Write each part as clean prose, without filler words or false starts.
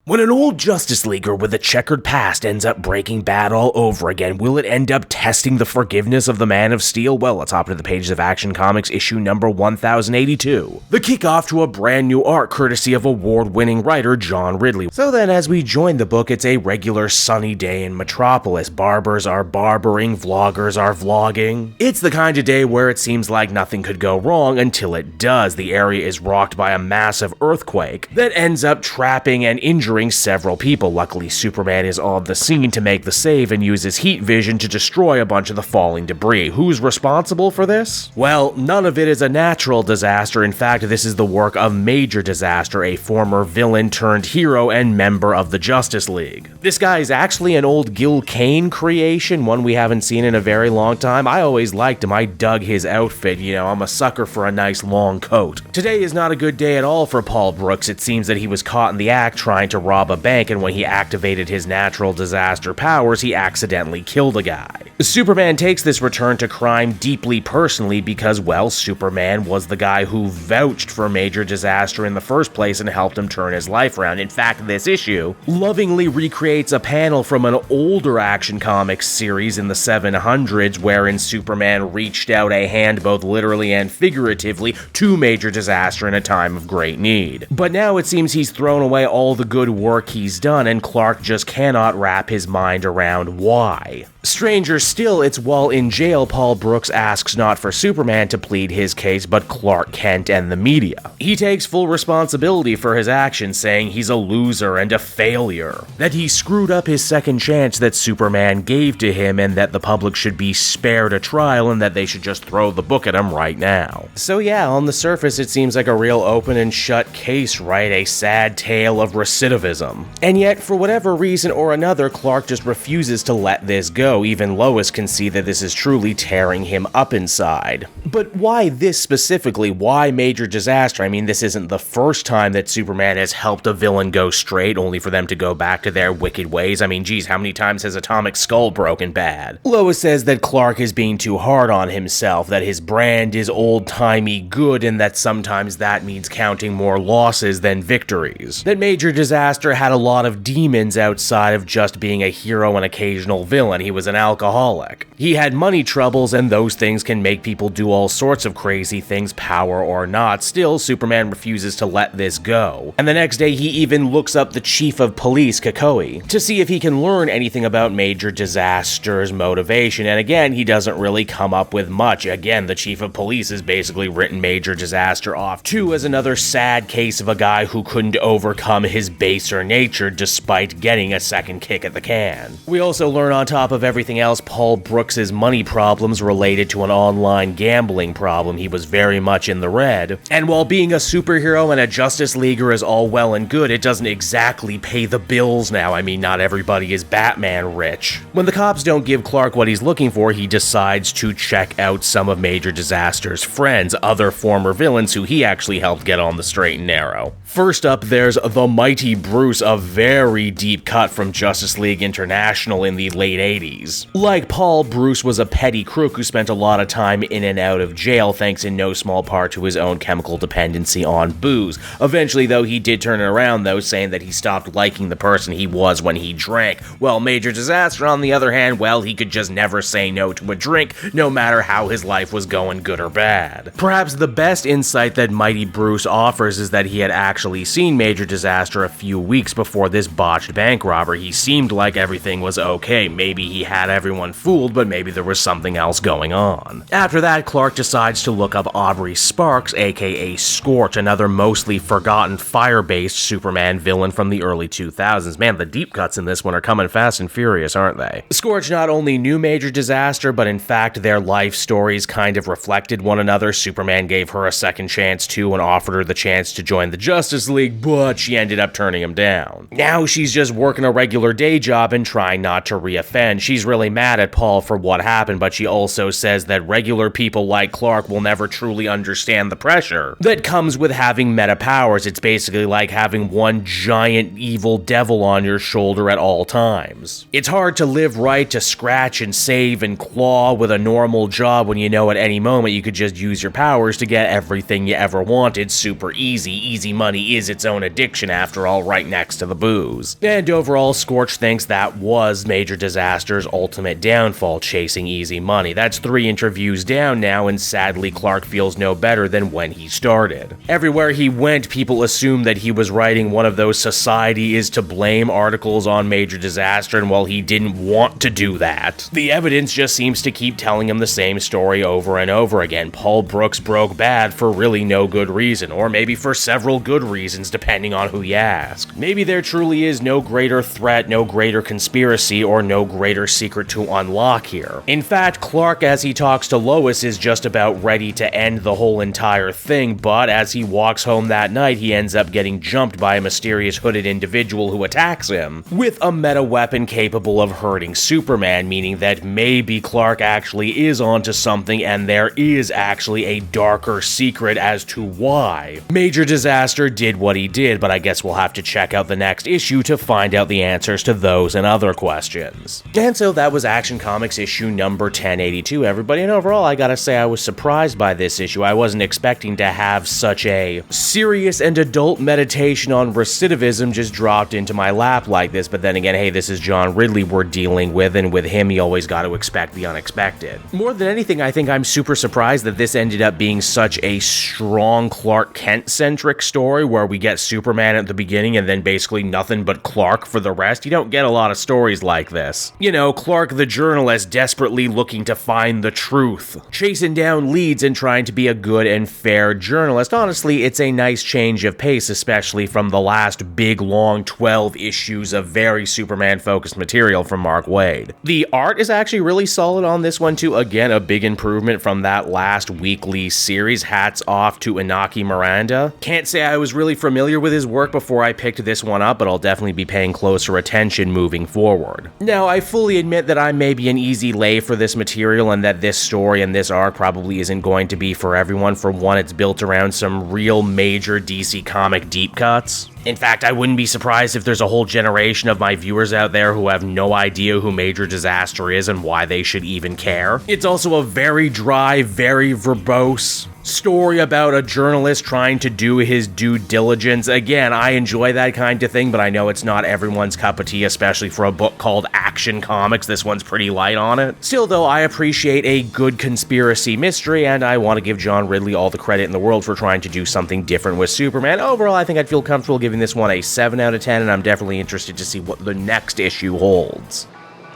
When an old Justice Leaguer with a checkered past ends up breaking bad all over again, will it end up testing the forgiveness of the Man of Steel? Well, let's hop into the pages of Action Comics issue number 1082. The kickoff to a brand new arc courtesy of award-winning writer John Ridley. So then as we join the book, it's a regular sunny day in Metropolis. Barbers are barbering, vloggers are vlogging. It's the kind of day where it seems like nothing could go wrong until it does. The area is rocked by a massive earthquake that ends up trapping and injuring several people. Luckily, Superman is on the scene to make the save and uses heat vision to destroy a bunch of the falling debris. Who's responsible for this? Well, none of it is a natural disaster. In fact, this is the work of Major Disaster, a former villain turned hero and member of the Justice League. This guy is actually an old Gil Kane creation, one we haven't seen in a very long time. I always liked him. I dug his outfit. You know, I'm a sucker for a nice long coat. Today is not a good day at all for Paul Brooks. It seems that he was caught in the act trying to rob a bank, and when he activated his natural disaster powers, he accidentally killed a guy. Superman takes this return to crime deeply personally because, well, Superman was the guy who vouched for Major Disaster in the first place and helped him turn his life around. In fact, this issue lovingly recreates a panel from an older Action Comics series in the 700s wherein Superman reached out a hand both literally and figuratively to Major Disaster in a time of great need. But now it seems he's thrown away all the good work he's done, and Clark just cannot wrap his mind around why. Stranger still, it's while in jail Paul Brooks asks not for Superman to plead his case, but Clark Kent and the media. He takes full responsibility for his actions, saying he's a loser and a failure, that he screwed up his second chance that Superman gave to him, and that the public should be spared a trial and that they should just throw the book at him right now. So yeah, on the surface it seems like a real open and shut case, right? A sad tale of recidivism. And yet, for whatever reason or another, Clark just refuses to let this go. Even Lois can see that this is truly tearing him up inside. But why this specifically? Why Major Disaster? I mean, this isn't the first time that Superman has helped a villain go straight, only for them to go back to their wicked ways. I mean, geez, how many times has Atomic Skull broken bad? Lois says that Clark is being too hard on himself, that his brand is old-timey good, and that sometimes that means counting more losses than victories. That Major Disaster had a lot of demons outside of just being a hero and occasional villain. He was an alcoholic. He had money troubles, and those things can make people do all sorts of crazy things, power or not. Still, Superman refuses to let this go. And the next day, he even looks up the chief of police, Kakoi, to see if he can learn anything about Major Disaster's motivation. And again, he doesn't really come up with much. Again, the chief of police has basically written Major Disaster off too as another sad case of a guy who couldn't overcome his baser nature despite getting a second kick at the can. We also learn on top of everything else Paul Brooks' money problems related to an online gambling problem. He was very much in the red. And while being a superhero and a Justice Leaguer is all well and good, it doesn't exactly pay the bills now. I mean, not everybody is Batman rich. When the cops don't give Clark what he's looking for, he decides to check out some of Major Disaster's friends, other former villains who he actually helped get on the straight and narrow. First up, there's the Mighty Bruce, a very deep cut from Justice League International in the late 80s. Like Paul, Bruce was a petty crook who spent a lot of time in and out of jail, thanks in no small part to his own chemical dependency on booze. Eventually, though, he did turn it around, though, saying that he stopped liking the person he was when he drank. Well, Major Disaster, on the other hand, well, he could just never say no to a drink, no matter how his life was going, good or bad. Perhaps the best insight that Mighty Bruce offers is that he had actually seen Major Disaster a few weeks before this botched bank robbery. He seemed like everything was okay. Maybe he had everyone fooled, but maybe there was something else going on. After that, Clark decides to look up Aubrey Sparks, aka Scorch, another mostly forgotten fire-based Superman villain from the early 2000s. Man, the deep cuts in this one are coming fast and furious, aren't they? Scorch not only knew Major Disaster, but in fact their life stories kind of reflected one another. Superman gave her a second chance too and offered her the chance to join the Justice League, but she ended up turning him down. Now she's just working a regular day job and trying not to reoffend. She's really mad at Paul for what happened, but she also says that regular people like Clark will never truly understand the pressure that comes with having meta powers. It's basically like having one giant evil devil on your shoulder at all times. It's hard to live right, to scratch and save and claw with a normal job when you know at any moment you could just use your powers to get everything you ever wanted super easy. Easy money, money is its own addiction after all, right next to the booze. And overall, Scorch thinks that was Major Disaster's ultimate downfall, chasing easy money. That's 3 interviews down now, and sadly Clark feels no better than when he started. Everywhere he went, people assumed that he was writing one of those society is to blame articles on Major Disaster, and while he didn't want to do that, the evidence just seems to keep telling him the same story over and over again. Paul Brooks broke bad for really no good reason, or maybe for several good reasons depending on who you ask. Maybe there truly is no greater threat, no greater conspiracy, or no greater secret to unlock here. In fact, Clark, as he talks to Lois, is just about ready to end the whole entire thing, but as he walks home that night, he ends up getting jumped by a mysterious hooded individual who attacks him with a meta weapon capable of hurting Superman, meaning that maybe Clark actually is onto something and there is actually a darker secret as to why Major Disaster did what he did, but I guess we'll have to check out the next issue to find out the answers to those and other questions. And so that was Action Comics issue number 1082, everybody, and overall I gotta say I was surprised by this issue. I wasn't expecting to have such a serious and adult meditation on recidivism just dropped into my lap like this, but then again, hey, this is John Ridley we're dealing with, and with him you always gotta expect the unexpected. More than anything, I think I'm super surprised that this ended up being such a strong Clark Kent-centric story where we get Superman at the beginning and then basically nothing but Clark for the rest. You don't get a lot of stories like this. You know, Clark the journalist desperately looking to find the truth, chasing down leads and trying to be a good and fair journalist. Honestly, it's a nice change of pace, especially from the last big long 12 issues of very Superman-focused material from Mark Waid. The art is actually really solid on this one too. Again, a big improvement from that last weekly series. Hats off to Inaki Miranda. Can't say I was really familiar with his work before I picked this one up, but I'll definitely be paying closer attention moving forward. Now, I fully admit that I may be an easy lay for this material and that this story and this arc probably isn't going to be for everyone. For one, it's built around some real major DC comic deep cuts. In fact, I wouldn't be surprised if there's a whole generation of my viewers out there who have no idea who Major Disaster is and why they should even care. It's also a very dry, very verbose story about a journalist trying to do his due diligence. Again, I enjoy that kind of thing, but I know it's not everyone's cup of tea, especially for a book called Action Comics. This one's pretty light on it. Still, though, I appreciate a good conspiracy mystery, and I want to give John Ridley all the credit in the world for trying to do something different with Superman. Overall, I think I'd feel comfortable giving this one a 7 out of 10, and I'm definitely interested to see what the next issue holds.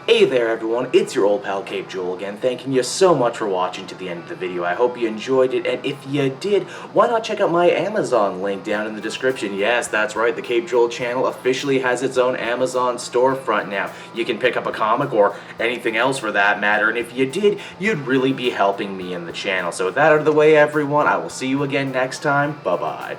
Hey there everyone, it's your old pal Cape Joel again, thanking you so much for watching to the end of the video. I hope you enjoyed it, and if you did, why not check out my Amazon link down in the description. Yes, that's right, the Cape Joel channel officially has its own Amazon storefront now. You can pick up a comic or anything else for that matter, and if you did, you'd really be helping me in the channel. So with that out of the way everyone, I will see you again next time. Bye-bye.